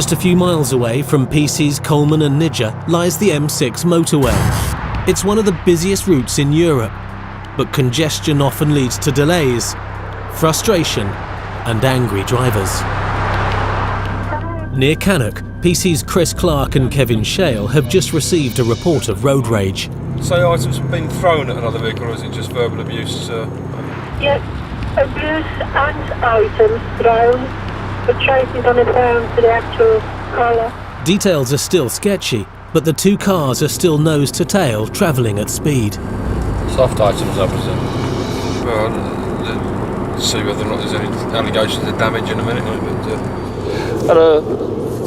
Just a few miles away from PC's Coleman and Nidger lies the M6 motorway. It's one of the busiest routes in Europe, but congestion often leads to delays, frustration and angry drivers. Near Cannock, PC's Chris Clark and Kevin Shale have just received a report of road rage. Say items have been thrown at another vehicle, or is it just verbal abuse? Yes, abuse and items thrown, but traces on the ground to the actual colour. Details are still sketchy, but the two cars are still nose to tail, travelling at speed. Soft items, I presume. Well, see whether or not there's any allegations of damage in a minute. Had a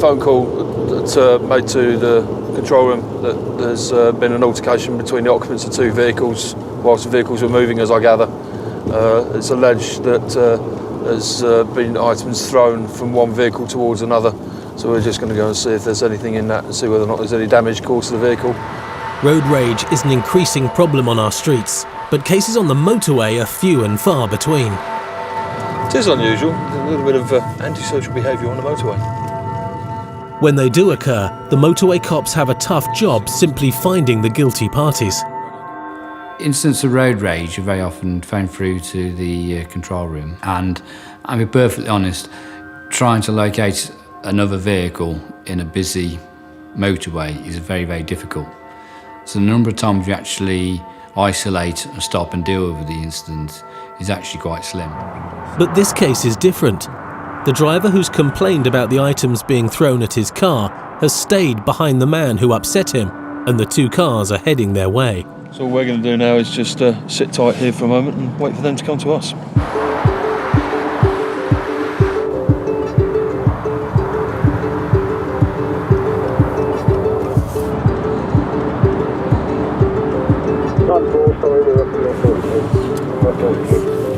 phone call that made to the control room that there's been an altercation between the occupants of two vehicles whilst the vehicles were moving, as I gather. It's alleged that there's been items thrown from one vehicle towards another, so we're just going to go and see if there's anything in that and see whether or not there's any damage caused to the vehicle. Road rage is an increasing problem on our streets, but cases on the motorway are few and far between. It is unusual, a little bit of antisocial behaviour on the motorway. When they do occur, the motorway cops have a tough job simply finding the guilty parties. Incidents of road rage are very often phoned through to the control room, and I'll be perfectly honest, trying to locate another vehicle in a busy motorway is very, very difficult. So the number of times you actually isolate and stop and deal with the incident is actually quite slim. But this case is different. The driver who's complained about the items being thrown at his car has stayed behind the man who upset him, and the two cars are heading their way. So all we're going to do now is just sit tight here for a moment and wait for them to come to us.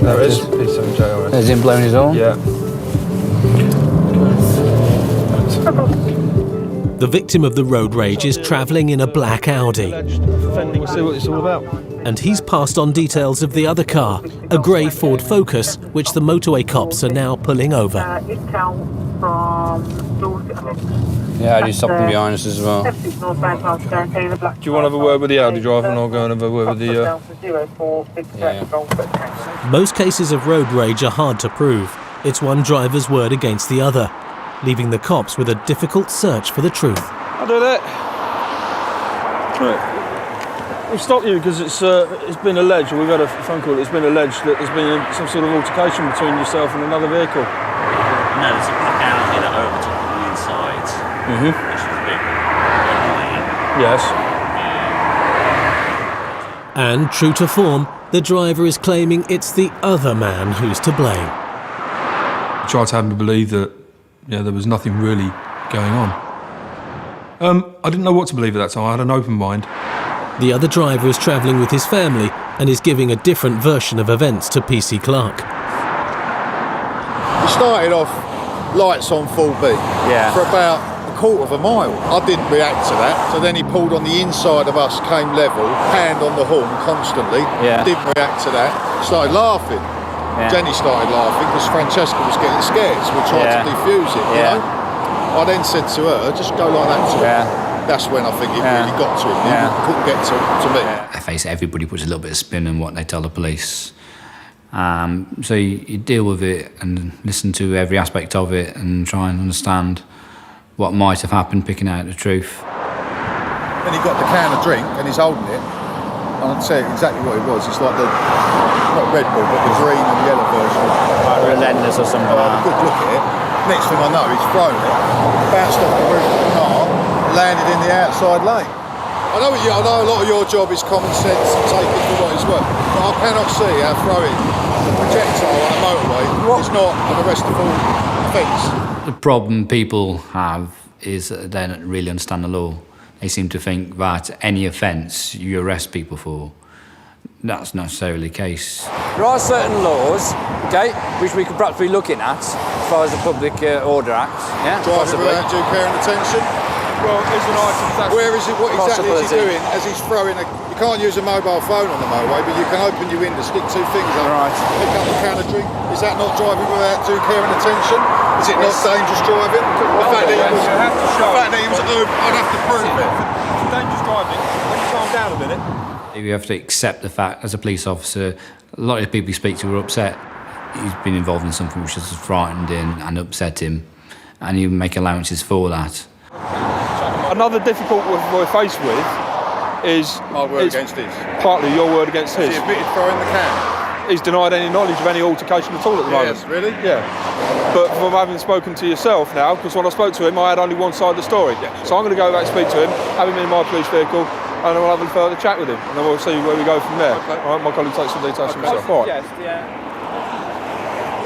There is. P7JRS. Has him blown his horn? Yeah. The victim of the road rage is travelling in a black Audi, We'll see what it's all about. and he's passed on details of the other car, a grey Ford Focus, which the motorway cops are now pulling over. Yeah, I do something behind us as well. Do you want to have a word with the Audi driver, and I'll go and have a word with the... Most cases of road rage are hard to prove. It's one driver's word against the other, leaving the cops with a difficult search for the truth. I'll do that. Right. We've stopped you because it's been alleged, or we've had a phone call, it's been alleged that there's been some sort of altercation between yourself and another vehicle. No, there's a black Audi that overtook on the inside, which is a bit annoying. Yes. And, true to form, the driver is claiming it's the other man who's to blame. I tried to have him believe that there was nothing really going on. I didn't know what to believe at that time. I had an open mind. The other driver is travelling with his family and is giving a different version of events to PC Clark. He started off lights on full beat for about a quarter of a mile. I didn't react to that, so then he pulled on the inside of us, came level, hand on the horn constantly, didn't react to that, started laughing. Jenny started laughing because Francesca was getting scared, so we tried to defuse it, you know? I then said to her, just go like that to him. That's when I think it really got to him. He couldn't get to me. I face it, everybody puts a little bit of spin on what they tell the police. So you deal with it and listen to every aspect of it and try and understand what might have happened, picking out the truth. Then he got the can of drink and he's holding it. And I'd say exactly what it was. It's like the, not Red Bull, but the green and yellow version. Like Relentless or something. I had a good look at it. Next thing I know, he's thrown it, bounced off the roof of the car, landed in the outside lane. I know a lot of your job is common sense and take it for what it's worth, but I cannot see how throwing a projectile on a motorway is not an arrestable offence. The problem people have is that they don't really understand the law. They seem to think that any offence you arrest people for. That's not necessarily the case. There are certain laws, okay, which we could perhaps be looking at as far as the Public Order Act. Yeah, driving without due care and attention. Well, there's an item. Where is it? What exactly is he doing? As he's throwing a, you can't use a mobile phone on the motorway, but you can open your window, stick two fingers up, pick up a can of drink. Is that not driving without due care and attention? Is it not dangerous driving? The fact that he was at home, I'd have to prove it. It's dangerous driving. When you calm down a minute. You have to accept the fact, as a police officer, a lot of the people you speak to are upset. He's been involved in something which has frightened him and upset him, and you make allowances for that. Another difficult we're faced with is... My word against his. Partly your word against his. Has he admitted throwing the can? He's denied any knowledge of any altercation at all at the moment. Yes, really? Yeah. But from having spoken to yourself now, because when I spoke to him, I had only one side of the story. So I'm going to go back and speak to him, have him in my police vehicle, and then we'll have a further chat with him, and then we'll see where we go from there. Okay. All right, my colleague takes some details from himself. All right.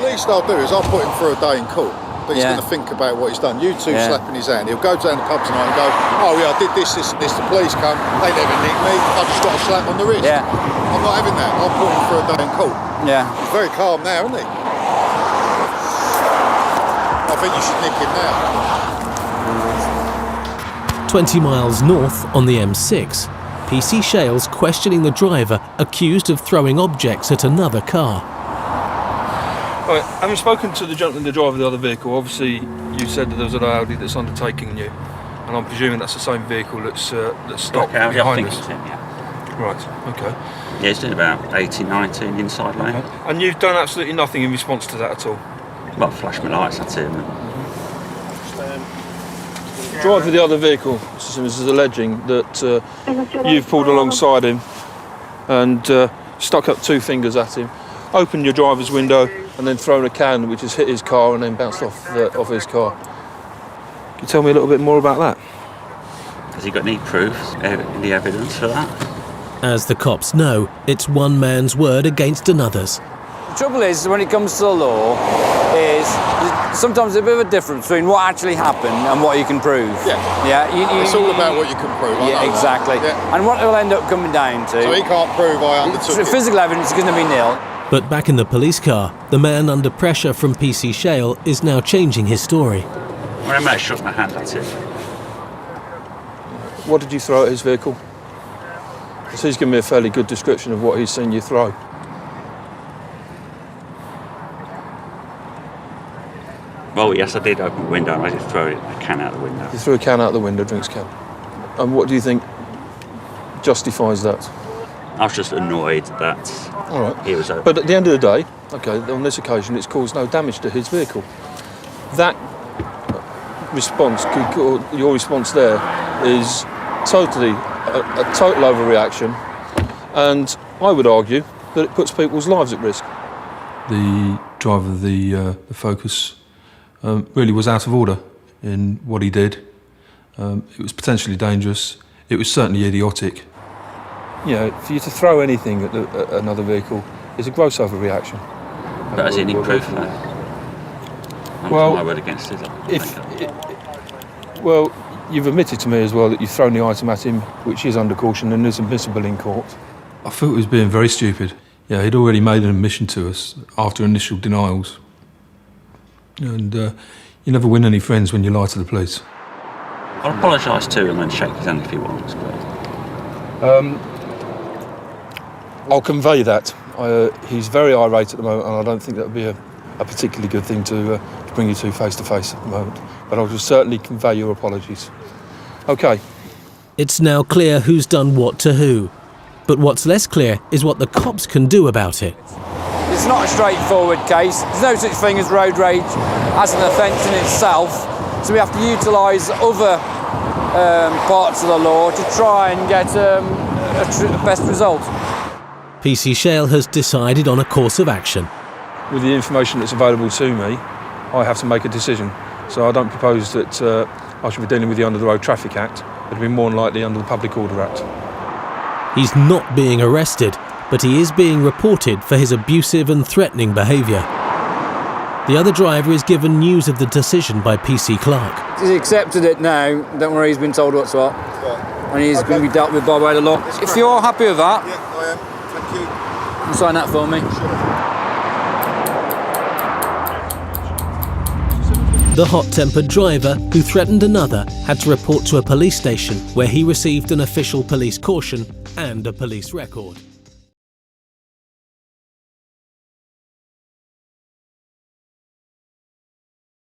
The least I'll do is I'll put him through a day in court. But he's going to think about what he's done. You two slapping his hand. He'll go down the pub tonight and go, oh yeah, I did this, this and this. The police come, they never nicked me. I just got a slap on the wrist. Yeah. I'm not having that. I'll put him through a day in court. Yeah. He's very calm now, isn't he? I think you should nick him now. 20 miles north on the M6, PC Shales questioning the driver accused of throwing objects at another car. Right, having spoken to the gentleman, the driver of the other vehicle, obviously you said that there was an Audi that's undertaking you, and I'm presuming that's the same vehicle that's stopped Audi, I behind think us. it's him, yeah. Right, okay. Yeah, he's doing about 80, 90 inside lane. And you've done absolutely nothing in response to that at all? Well, flash my lights, that's him. The driver of the other vehicle is alleging that you've pulled alongside him and stuck up two fingers at him, opened your driver's window, and then thrown a can which has hit his car and then bounced off his car. Can you tell me a little bit more about that? Has he got any proof, any evidence for that? As the cops know, it's one man's word against another's. The trouble is, when it comes to the law, is sometimes there's a bit of a difference between what actually happened and what you can prove. Yeah. It's all about what you can prove. Yeah, exactly. Yeah. And what it'll end up coming down to... So he can't prove I undertook it. Physical evidence is going to be nil. But back in the police car, the man under pressure from PC Shale is now changing his story. When I may have shook my hand, that's it. What did you throw at his vehicle? So he's given me a fairly good description of what he's seen you throw. Well, yes, I did open the window and I did throw a can out the window. You threw a can out the window, drinks can. And what do you think justifies that? I was just annoyed that All right. he was open. But at the end of the day, okay, on this occasion, it's caused no damage to his vehicle. That response, your response there, is totally a total overreaction, and I would argue that it puts people's lives at risk. The driver of the Focus really was out of order in what he did. It was potentially dangerous. It was certainly idiotic. You know, for you to throw anything at another vehicle is a gross overreaction. But has he any proof of that? Well, my word against it. Well, you've admitted to me as well that you've thrown the item at him, which is under caution and is admissible in court. I felt he was being very stupid. Yeah, he'd already made an admission to us after initial denials. And you never win any friends when you lie to the police. I'll apologise to him and shake his hand if he wants, but... I'll convey that. He's very irate at the moment, and I don't think that would be a particularly good thing to bring you two face to face at the moment. But I'll just certainly convey your apologies. Okay. It's now clear who's done what to who. But what's less clear is what the cops can do about it. It's not a straightforward case. There's no such thing as road rage as an offence in itself. So we have to utilise other parts of the law to try and get a best result. PC Shale has decided on a course of action. With the information that's available to me, I have to make a decision. So I don't propose that I should be dealing with the Under the Road Traffic Act. It'll be more than likely under the Public Order Act. He's not being arrested, but he is being reported for his abusive and threatening behaviour. The other driver is given news of the decision by PC Clark. He's accepted it now. Don't worry, he's been told what's what. And he's going to be dealt with by way of the law. If you're happy with that... Yeah, I am. Thank you. You sign that for me. The hot-tempered driver, who threatened another, had to report to a police station where he received an official police caution and a police record.